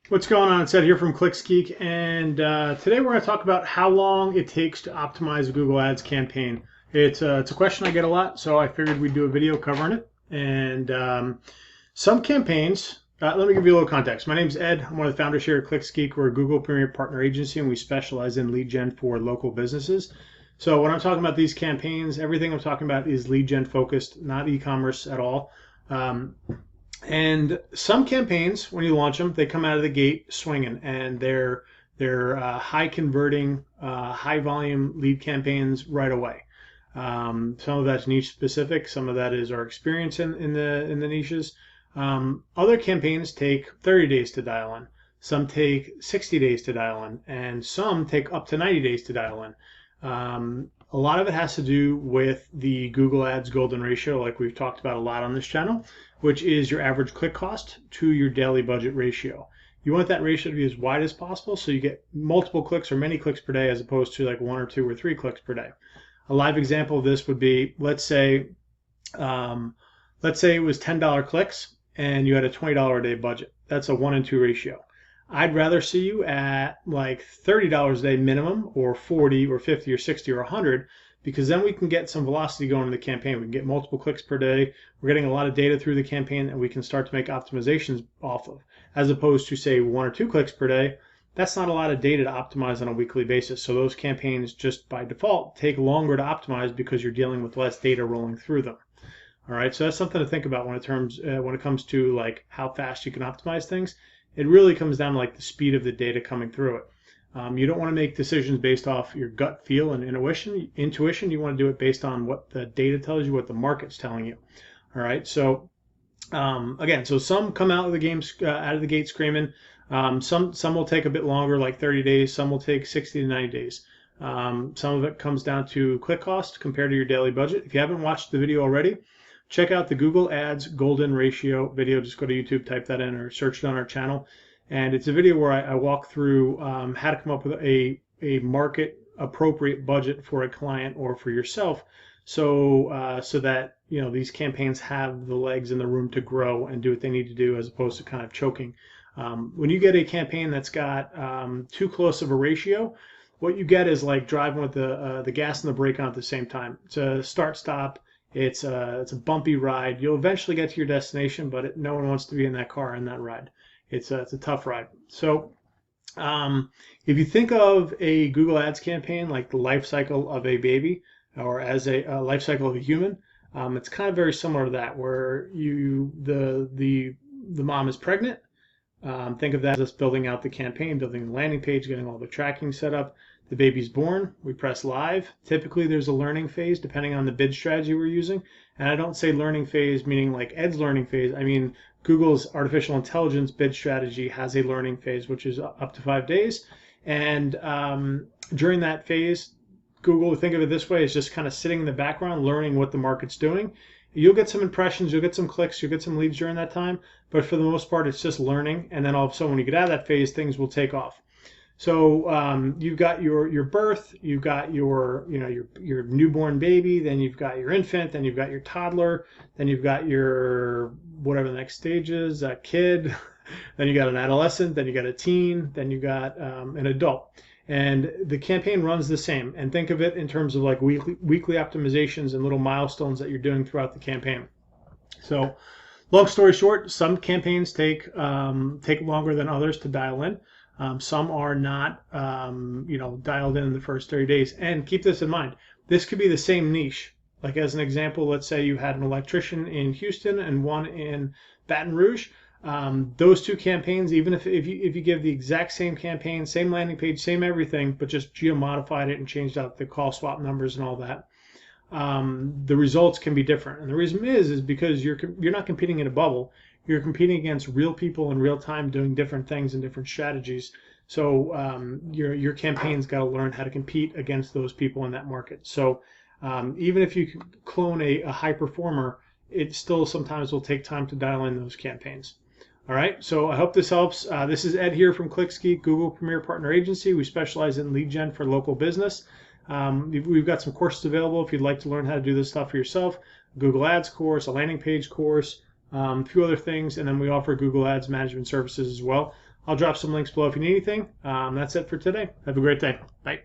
What's going on? It's Ed here from ClicksGeek, and today we're going to talk about how long it takes to optimize a Google Ads campaign. It's a question I get a lot, so I figured we'd do a video covering it. And some campaigns, let me give you a little context. My name's Ed. I'm one of the founders here at ClicksGeek. We're a Google Premier Partner Agency, and we specialize in lead gen for local businesses. So when I'm talking about these campaigns, everything I'm talking about is lead gen focused, not e-commerce at all. And some campaigns, when you launch them, they come out of the gate swinging, and they're high converting, high volume lead campaigns right away. Some of that's niche specific, some of that is our experience in the niches. Other campaigns take 30 days to dial in. Some take 60 days to dial in, and some take up to 90 days to dial in. A lot of it has to do with the Google Ads golden ratio, like we've talked about a lot on this channel, which is your average click cost to your daily budget ratio. You want that ratio to be as wide as possible so you get multiple clicks or many clicks per day as opposed to like 1 or 2 or 3 clicks per day. A live example of this would be, let's say it was $10 clicks and you had a $20 a day budget. That's a 1 and 2 ratio. I'd rather see you at like $30 a day minimum, or 40 or 50 or 60 or 100, because then we can get some velocity going in the campaign. We can get multiple clicks per day. We're getting a lot of data through the campaign that we can start to make optimizations off of, as opposed to say 1 or 2 clicks per day. That's not a lot of data to optimize on a weekly basis. So those campaigns just by default take longer to optimize because you're dealing with less data rolling through them. All right, so that's something to think about when it comes to like how fast you can optimize things. It really comes down to like the speed of the data coming through it. You don't want to make decisions based off your gut feel and intuition. You want to do it based on what the data tells you, what the market's telling you. All right. So again, so some come out of the gate screaming. Some will take a bit longer, like 30 days. Some will take 60 to 90 days. Some of it comes down to click cost compared to your daily budget. If you haven't watched the video already, check out the Google Ads Golden Ratio video. Just go to YouTube, type that in, or search it on our channel. And it's a video where I walk through how to come up with a market appropriate budget for a client or for yourself, so that these campaigns have the legs and the room to grow and do what they need to do, as opposed to kind of choking. When you get a campaign that's got too close of a ratio, what you get is like driving with the gas and the brake on at the same time. It's a start-stop. It's a bumpy ride. You'll eventually get to your destination, but no one wants to be in that car in that ride. It's a tough ride. So if you think of a Google Ads campaign like the life cycle of a baby, or as a life cycle of a human, it's kind of very similar to that, where the mom is pregnant. Think of that as us building out the campaign, building the landing page, getting all the tracking set up. The baby's born, we press live. Typically there's a learning phase depending on the bid strategy we're using. And I don't say learning phase meaning like Ed's learning phase. I mean Google's artificial intelligence bid strategy has a learning phase, which is up to 5 days. And during that phase, Google, think of it this way, is just kind of sitting in the background learning what the market's doing. You'll get some impressions, you'll get some clicks, you'll get some leads during that time, but for the most part, it's just learning. And then all of a sudden, when you get out of that phase, things will take off. So you've got your birth, you've got your newborn baby, then you've got your infant, then you've got your toddler, then you've got your whatever the next stage is, a kid, then you got an adolescent, then you got a teen, then you got an adult. And the campaign runs the same. And think of it in terms of like weekly optimizations and little milestones that you're doing throughout the campaign. So long story short, some campaigns take longer than others to dial in. Some are not, dialed in the first 30 days. And keep this in mind. This could be the same niche. Like as an example, let's say you had an electrician in Houston and one in Baton Rouge. Those two campaigns, even if you give the exact same campaign, same landing page, same everything, but just geo-modified it and changed out the call swap numbers and all that, the results can be different. And the reason is because you're not competing in a bubble. You're competing against real people in real time doing different things and different strategies. So your campaign's got to learn how to compete against those people in that market. So even if you clone a high performer, it still sometimes will take time to dial in those campaigns. All right, so I hope this helps. This is Ed here from ClicksGeek, Google Premier Partner Agency. We specialize in lead gen for local business. We've got some courses available if you'd like to learn how to do this stuff for yourself. Google Ads course, a landing page course, a few other things, and then we offer Google Ads management services as well. I'll drop some links below if you need anything. That's it for today. Have a great day. Bye.